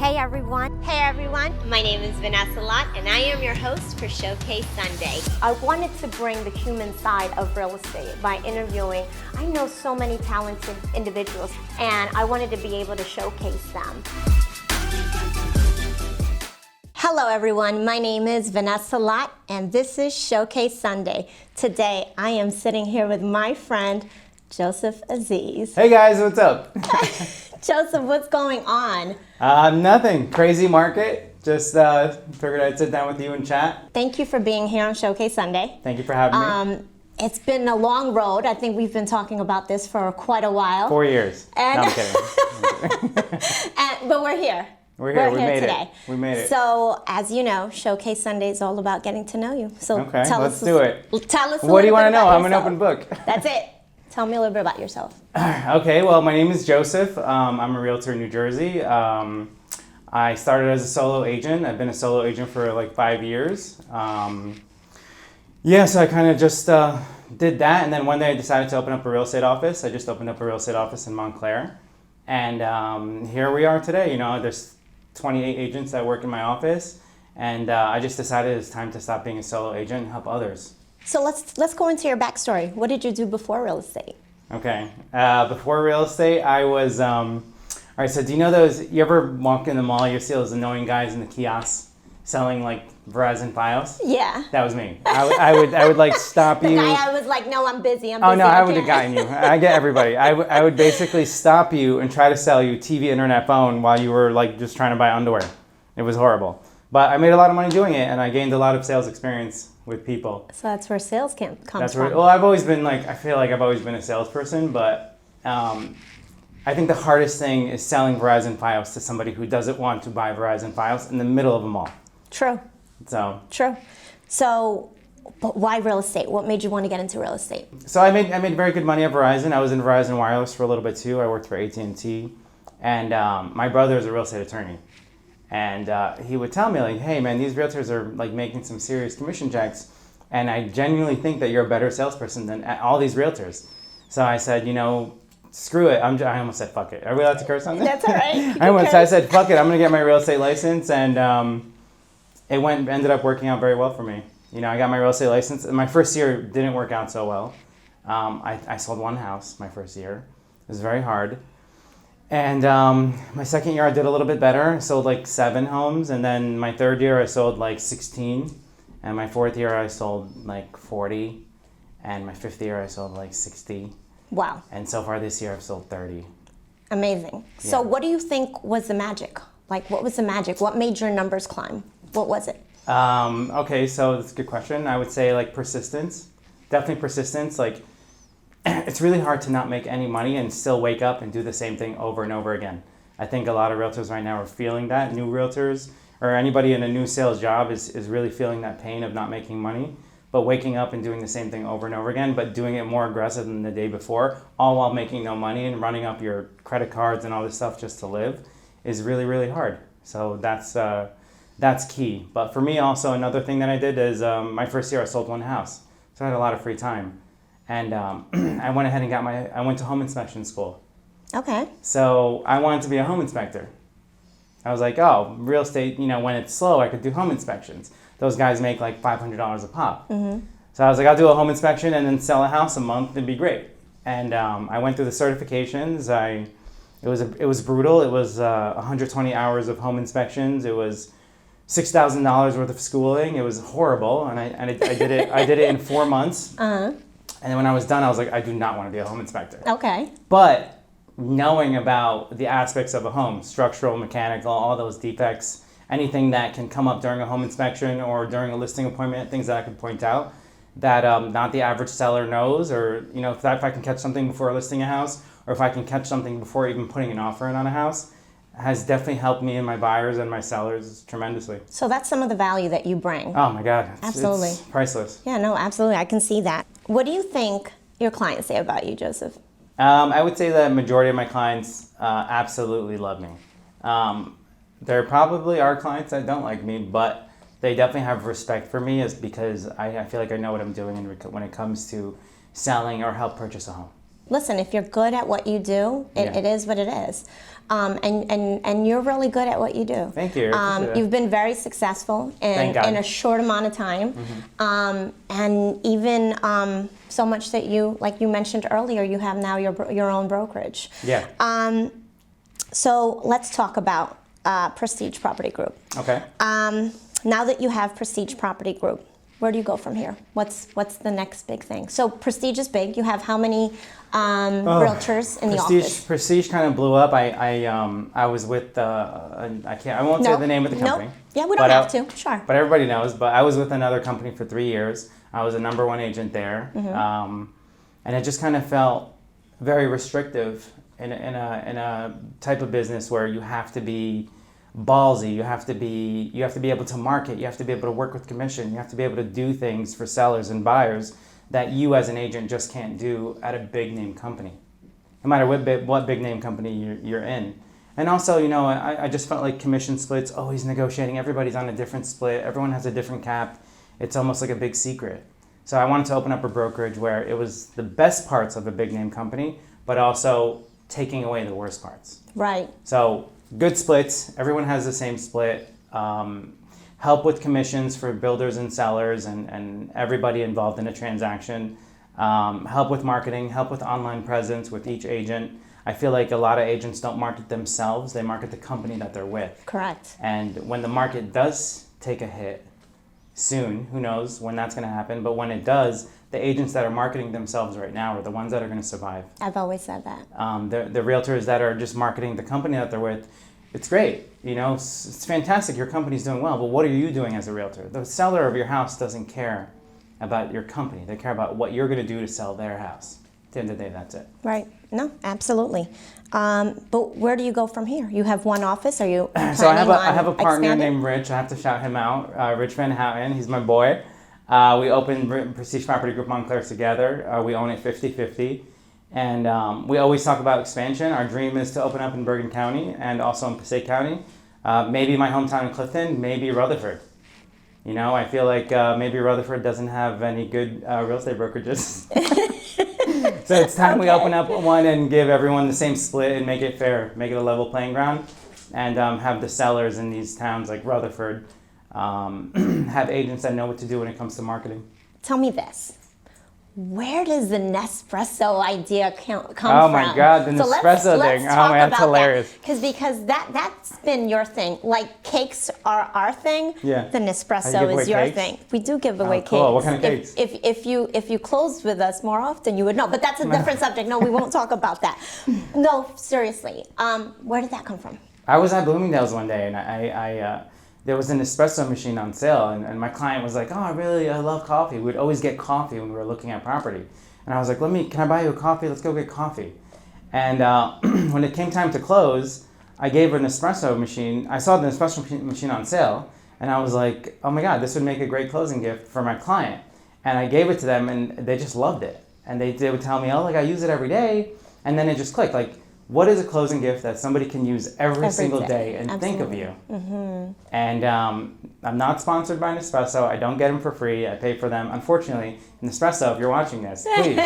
Hey everyone. Hey everyone, my name is Vanessa Lott and I am your host for Showcase Sunday. I wanted to bring the human side of real estate by interviewing. I know so many talented individuals and I wanted to be able to showcase them. Hello everyone, my name is Vanessa Lott and this is Showcase Sunday. Today I am sitting here with my friend Joseph Aziz. Hey guys, what's up? Joseph, what's going on? Nothing. Crazy market. Just figured I'd sit down with you and chat. Thank you for being here on Showcase Sunday. Thank you for having me. It's been a long road. I think we've been talking about this for quite a while. 4 years. And No, I'm kidding. But we're here. We're here. We made today. it. We made it. So, as you know, Showcase Sunday is all about getting to know you. So Okay, tell let's us, do it. Tell us. What do you want to know? I'm an open book. That's it. Tell me a little bit about yourself. Okay, well, my name is Joseph. I'm a realtor in New Jersey. I started as a solo agent. I've been a solo agent for like 5 years. So I kind of just did that. And then one day I decided to open up a real estate office. I just opened up a real estate office in Montclair. And here we are today. You know, there's 28 agents that work in my office. And I just decided it's time to stop being a solo agent and help others. So let's go into your backstory. What did you do before real estate? Okay. Before real estate, I was, all right, so do you know those, you ever walk in the mall, you see those annoying guys in the kiosks selling like Verizon Fios? Yeah. That was me. I would like stop you. The guy, I was like, no, I'm busy. Oh no, I would have gotten you. I get everybody. I would basically stop you and try to sell you TV, internet, phone while you were like just trying to buy underwear. It was horrible. But I made a lot of money doing it and I gained a lot of sales experience with people. So that's where sales comes That's from. Well, I've always been like, I feel like I've always been a salesperson, but I think the hardest thing is selling Verizon Fios to somebody who doesn't want to buy Verizon Fios in the middle of a mall. True. So. True. So, but why real estate? What made you want to get into real estate? So I made very good money at Verizon. I was in Verizon Wireless for a little bit too. I worked for AT&T, and my brother is a real estate attorney. And he would tell me like, hey man, these realtors are like making some serious commission checks. And I genuinely think that you're a better salesperson than all these realtors. So I said, you know, screw it. I almost said, fuck it. Are we allowed to curse on that? That's all right. I said, fuck it. I'm going to get my real estate license. And it ended up working out very well for me. You know, I got my real estate license. My first year didn't work out so well. I sold one house my first year. It was very hard. And my second year I did a little bit better. I sold like 7 homes. And then my third year I sold like 16. And my fourth year I sold like 40. And my fifth year I sold like 60. Wow. And so far this year I've sold 30. Amazing. So what do you think was the magic? Like what was the magic? What made your numbers climb? What was it? Okay, so that's a good question. I would say like persistence. Definitely persistence. Like it's really hard to not make any money and still wake up and do the same thing over and over again. I think a lot of realtors right now are feeling that. New realtors or anybody in a new sales job is really feeling that pain of not making money, but waking up and doing the same thing over and over again, but doing it more aggressive than the day before, all while making no money and running up your credit cards and all this stuff just to live is really, really hard. So that's key. But for me also, another thing that I did is my first year I sold one house. So I had a lot of free time. And I went ahead and I went to home inspection school. Okay. So I wanted to be a home inspector. I was like, oh, real estate, you know, when it's slow, I could do home inspections. Those guys make like $500 a pop. Mm-hmm. So I was like, I'll do a home inspection and then sell a house a month. It'd be great. And I went through the certifications. It was brutal. It was 120 hours of home inspections. It was $6,000 worth of schooling. It was horrible. And I did it. I did it in 4 months. Uh-huh. And then when I was done, I was like, I do not want to be a home inspector. Okay. But knowing about the aspects of a home, structural, mechanical, all those defects, anything that can come up during a home inspection or during a listing appointment, things that I could point out that not the average seller knows, or you know, if I can catch something before listing a house, or if I can catch something before even putting an offer in on a house, has definitely helped me and my buyers and my sellers tremendously. So that's some of the value that you bring. Oh my God. Absolutely. It's priceless. Yeah, no, absolutely. I can see that. What do you think your clients say about you, Joseph? I would say that majority of my clients absolutely love me. There probably are clients that don't like me, but they definitely have respect for me is because I feel like I know what I'm doing when it comes to selling or help purchase a home. listen, if you're good at what you do, it is what it is. And you're really good at what you do. Thank you. You've been very successful in a short amount of time. And even so much that you, like you mentioned earlier, you have now your own brokerage. Yeah. So let's talk about Prestige Property Group. Okay. Now that you have Prestige Property Group, where do you go from here? What's the next big thing? So Prestige is big. You have how many realtors in the office? Prestige kind of blew up. I was with I won't say the name of the company. Nope. Yeah, we don't have to. Sure. But everybody knows. But I was with another company for 3 years. I was a number one agent there, and it just kind of felt very restrictive in a type of business where you have to be ballsy, you have to be able to market, you have to be able to work with commission, you have to be able to do things for sellers and buyers that you as an agent just can't do at a big name company, no matter what big name company you're in. And also, I just felt like commission splits, always negotiating, everybody's on a different split, everyone has a different cap, it's almost like a big secret. So I wanted to open up a brokerage where it was the best parts of a big name company, but also taking away the worst parts. Right. So good splits, everyone has the same split, help with commissions for builders and sellers and everybody involved in a transaction, help with marketing, help with online presence with each agent. I feel like a lot of agents don't market themselves, they market the company that they're with. Correct. And when the market does take a hit soon, who knows when that's going to happen, but when it does, the agents that are marketing themselves right now are the ones that are going to survive. I've always said that. The realtors that are just marketing the company that they're with, it's great. It's fantastic. Your company's doing well, but what are you doing as a realtor? The seller of your house doesn't care about your company. They care about what you're going to do to sell their house. At the end of the day, that's it. Right. No, absolutely. But where do you go from here? You have one office. Are you planning So I have a partner expanding? named Rich. I have to shout him out. Rich Van Houten. He's my boy. We opened Prestige Property Group Montclair together. We own it 50-50. And we always talk about expansion. Our dream is to open up in Bergen County and also in Passaic County. Maybe my hometown in Clifton, maybe Rutherford. I feel like maybe Rutherford doesn't have any good real estate brokerages. So it's time we open up one and give everyone the same split and make it fair, make it a level playing ground, and have the sellers in these towns like Rutherford have agents that know what to do when it comes to marketing. Tell me this. Where does the Nespresso idea come from? Oh my God, the Nespresso thing. Oh my, that's hilarious. Because that's been your thing. Like cakes are our thing. Yeah. The Nespresso is your cakes? thing. We do give away cakes. Cool. What kind of cakes? If you closed with us more often, you would know. But that's a different subject. No, we won't talk about that. No, seriously. Where did that come from? I was at Bloomingdale's one day and I there was an espresso machine on sale, and my client was like, "Oh, I love coffee." We'd always get coffee when we were looking at property, and I was like, "Can I buy you a coffee? Let's go get coffee." And when it came time to close, I gave her an espresso machine. I saw the espresso machine on sale, and I was like, "Oh my God, this would make a great closing gift for my client." And I gave it to them, and they just loved it. And they would tell me, "Oh, like I use it every day," and then it just clicked, like. What is a closing gift that somebody can use every single day and think of you? Mm-hmm. And I'm not sponsored by Nespresso. I don't get them for free. I pay for them. Unfortunately, Nespresso, if you're watching this, please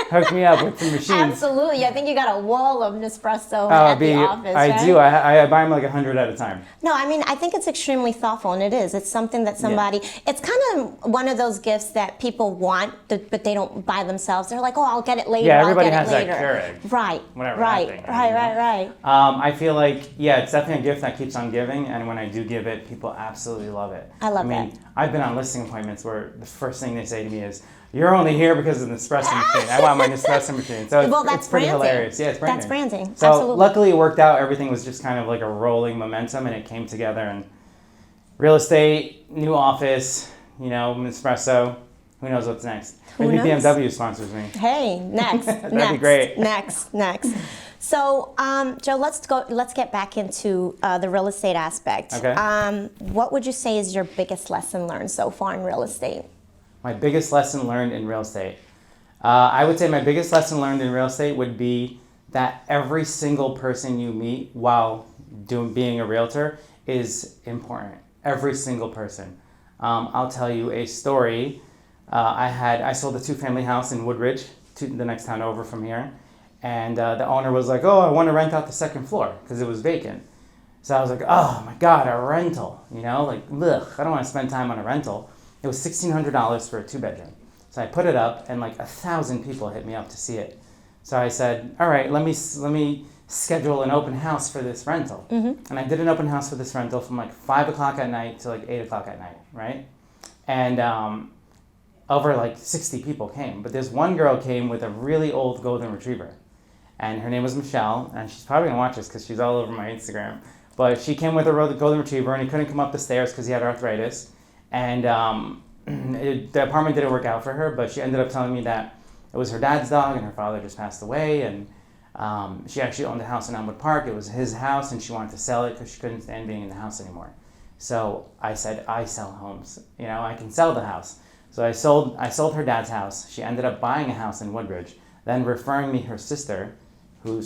hook me up with some machines. Absolutely. I think you got a wall of Nespresso at the office, right? I do. I buy them like 100 at a time. No, I mean, I think it's extremely thoughtful, and it is. It's something that somebody, it's kind of one of those gifts that people want, but they don't buy themselves. They're like, oh, I'll get it later. Yeah, everybody has later. that Keurig. Right. Whatever. Right. Right. I feel like, it's definitely a gift that keeps on giving, and when I do give it, people absolutely love it. I mean, I've been on listing appointments where the first thing they say to me is, "You're only here because of the Nespresso machine. I want my Nespresso machine." So it's pretty hilarious. Yeah, it's branding. That's branding. So absolutely. Luckily it worked out. Everything was just kind of like a rolling momentum, and it came together. And real estate, new office, Nespresso. Who knows what's next? Maybe BMW sponsors me. Hey, next. That'd be great. Next. So, Joe, let's get back into the real estate aspect. Okay. What would you say is your biggest lesson learned so far in real estate? My biggest lesson learned in real estate. I would say my biggest lesson learned in real estate would be that every single person you meet while being a realtor is important. Every single person. I'll tell you a story. I sold a 2-family house in Woodridge the next town over from here. And the owner was like, oh, I want to rent out the second floor because it was vacant. So I was like, oh my God, a rental, you know, like, ugh, I don't want to spend time on a rental. It was $1,600 for a 2-bedroom. So I put it up, and like 1,000 people hit me up to see it. So I said, all right, let me schedule an open house for this rental. And I did an open house for this rental from like 5 o'clock at night to like 8 o'clock at night, right? And over like 60 people came. But this one girl came with a really old golden retriever. And her name was Michelle, and she's probably gonna watch this because she's all over my Instagram. But she came with a golden retriever, and he couldn't come up the stairs because he had arthritis. And the apartment didn't work out for her, but she ended up telling me that it was her dad's dog, and her father just passed away. And she actually owned a house in Elmwood Park. It was his house, and she wanted to sell it because she couldn't stand being in the house anymore. So I said, I sell homes. You know, I can sell the house. So I sold her dad's house. She ended up buying a house in Woodbridge, then referring me her sister, who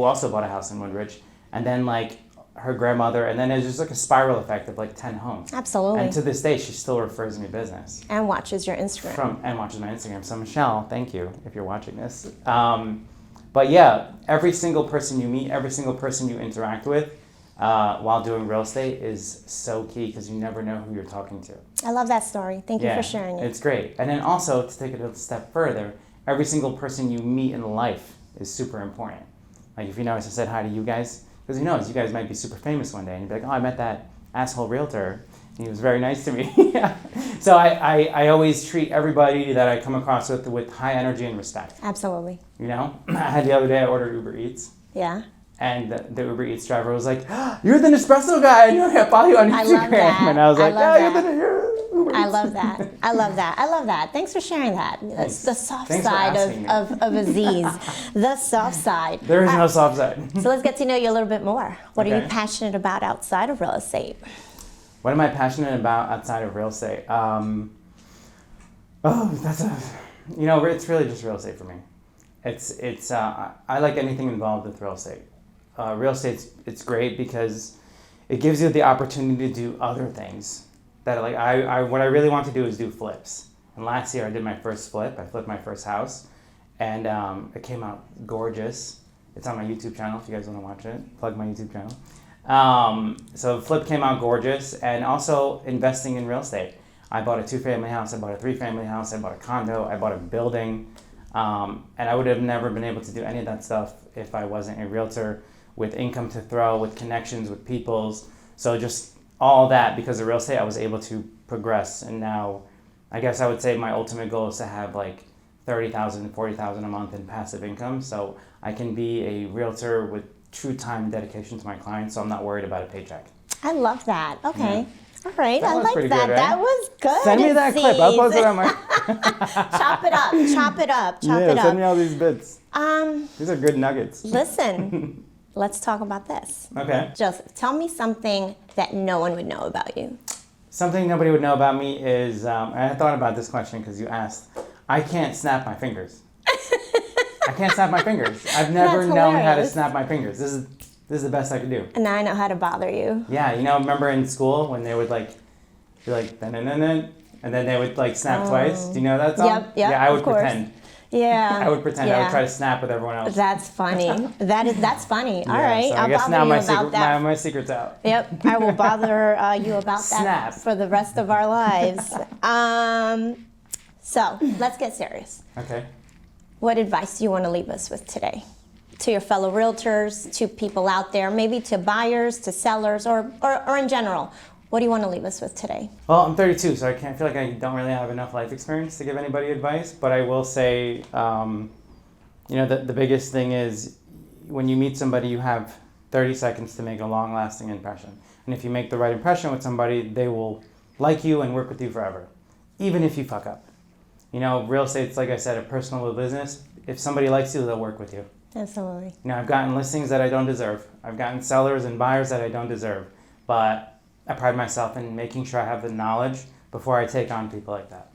also bought a house in Woodbridge, and then like her grandmother, and then it's just like a spiral effect of like 10 homes. Absolutely. And to this day, she still refers me business. And watches your Instagram. And watches my Instagram. So Michelle, thank you if you're watching this. But yeah, every single person you meet, every single person you interact with while doing real estate is so key because you never know who you're talking to. I love that story. Thank you for sharing it. It's great. And then also, to take it a step further, every single person you meet in life is super important. Like if you notice, I said hi to you guys, because you guys might be super famous one day, and you'd be like, oh, I met that asshole realtor, and he was very nice to me. So I always treat everybody that I come across with high energy and respect. Absolutely. You know, I had the other day, I ordered Uber Eats. Yeah. And the Uber Eats driver was like, oh, you're the Nespresso guy, I know I follow you on Instagram. I love that. And I was like, you're Uber Eats. I love that. I love that. I love that. Thanks for sharing that. That's the soft side of Aziz. The soft side. There is no soft side. So let's get to know you a little bit more. What are you passionate about outside of real estate? What am I passionate about outside of real estate? It's really just real estate for me. I like anything involved with real estate. Real estate, it's great because it gives you the opportunity to do other things. That what I really want to do is do flips. And last year I did my first flip. I flipped my first house, and it came out gorgeous. It's on my YouTube channel if you guys want to watch it. Plug my YouTube channel. So flip came out gorgeous, and also investing in real estate. I bought a 2-family house. I bought a 3-family house. I bought a condo. I bought a building, and I would have never been able to do any of that stuff if I wasn't a realtor with income to throw, with connections with people's. So just all that, because of real estate, I was able to progress. And now I guess I would say my ultimate goal is to have like $30,000, $40,000 a month in passive income. So I can be a realtor with true time and dedication to my clients. So I'm not worried about a paycheck. I love that. Okay. Yeah. All right. That I like that. Good, right? That was good. Send me that clip. I'll post it on my... Chop it up. Chop it up. Chop it up. Send me all these bits. These are good nuggets. Listen. Let's talk about this. Okay. Joseph, tell me something that no one would know about you. Something nobody would know about me is, and I thought about this question because you asked, I can't snap my fingers. I can't snap my fingers. I've never known how to snap my fingers. This is the best I could do. And now I know how to bother you. Yeah, remember in school when they would like, be like, and then they would like snap twice? Do you know that song? Yep, yeah, I would pretend. Yeah. I would pretend. I would try to snap with everyone else. That's funny. That's funny. All right. So I'll I guess bother now you about that. my secret's out. Yep. I will bother you about Snap. that for the rest of our lives. So let's get serious. Okay. What advice do you want to leave us with today? To your fellow realtors, to people out there, maybe to buyers, to sellers, or in general. What do you want to leave us with today? Well, I'm 32, so I feel like I don't really have enough life experience to give anybody advice. But I will say, the biggest thing is when you meet somebody, you have 30 seconds to make a long-lasting impression. And if you make the right impression with somebody, they will like you and work with you forever, even if you fuck up. Real estate's, like I said, a personal business. If somebody likes you, they'll work with you. Absolutely. I've gotten listings that I don't deserve. I've gotten sellers and buyers that I don't deserve. But I pride myself in making sure I have the knowledge before I take on people like that.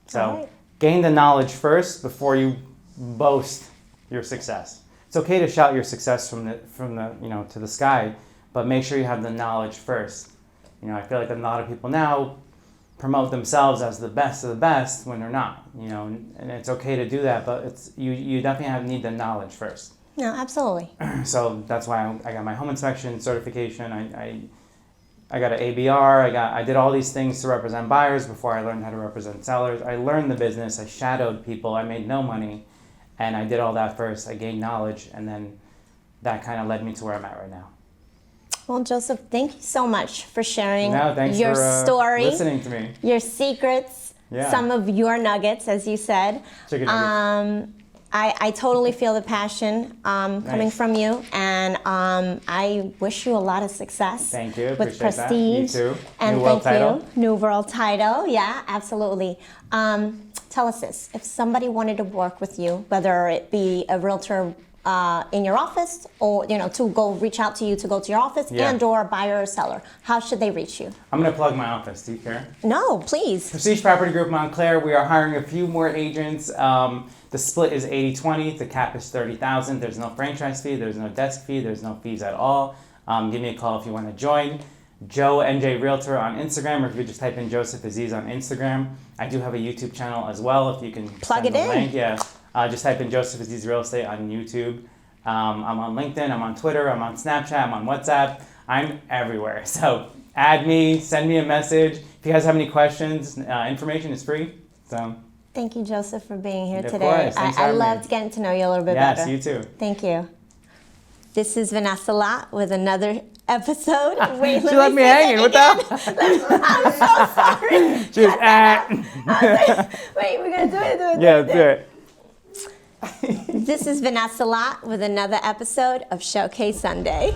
So gain the knowledge first before you boast your success. It's okay to shout your success from the to the sky, but make sure you have the knowledge first. I feel like a lot of people now promote themselves as the best of the best when they're not, you know, and it's okay to do that, but you definitely need the knowledge first. No, absolutely. So that's why I got my home inspection certification. I got an ABR. I did all these things to represent buyers before I learned how to represent sellers. I learned the business. I shadowed people. I made no money, and I did all that first. I gained knowledge, and then that kind of led me to where I'm at right now. Well, Joseph, thank you so much for sharing Thanks your for, story, listening to me, your secrets, some of your nuggets, as you said. Chicken nuggets. I totally feel the passion coming from you, and I wish you a lot of success. Thank you. With Appreciate Prestige. That. You too. And New world title. New world title. Yeah, absolutely. Tell us this: if somebody wanted to work with you, whether it be a realtor in your office, or to go reach out to you to go to your office, and or a buyer or seller, how should they reach you? I'm gonna plug my office. Do you care? No, please. Prestige Property Group Montclair. We are hiring a few more agents. The split is 80-20. The cap is $30,000. There's no franchise fee. There's no desk fee. There's no fees at all. Give me a call if you want to join. Joe NJ Realtor on Instagram, or if you just type in Joseph Aziz on Instagram. I do have a YouTube channel as well. If you can plug it in. Link. Yeah. Just type in Joseph Aziz Real Estate on YouTube. I'm on LinkedIn. I'm on Twitter. I'm on Snapchat. I'm on WhatsApp. I'm everywhere. So add me. Send me a message. If you guys have any questions, information is free. So. Thank you, Joseph, for being here today. Course. I loved getting to know you a little bit better. Yes, you too. Thank you. This is Vanessa Lott with another episode. Wait, she left me hanging. What the hell? I'm so sorry. She was at. Wait, we're going to do it. Yeah, do it. This is Vanessa Lott with another episode of Showcase Sunday.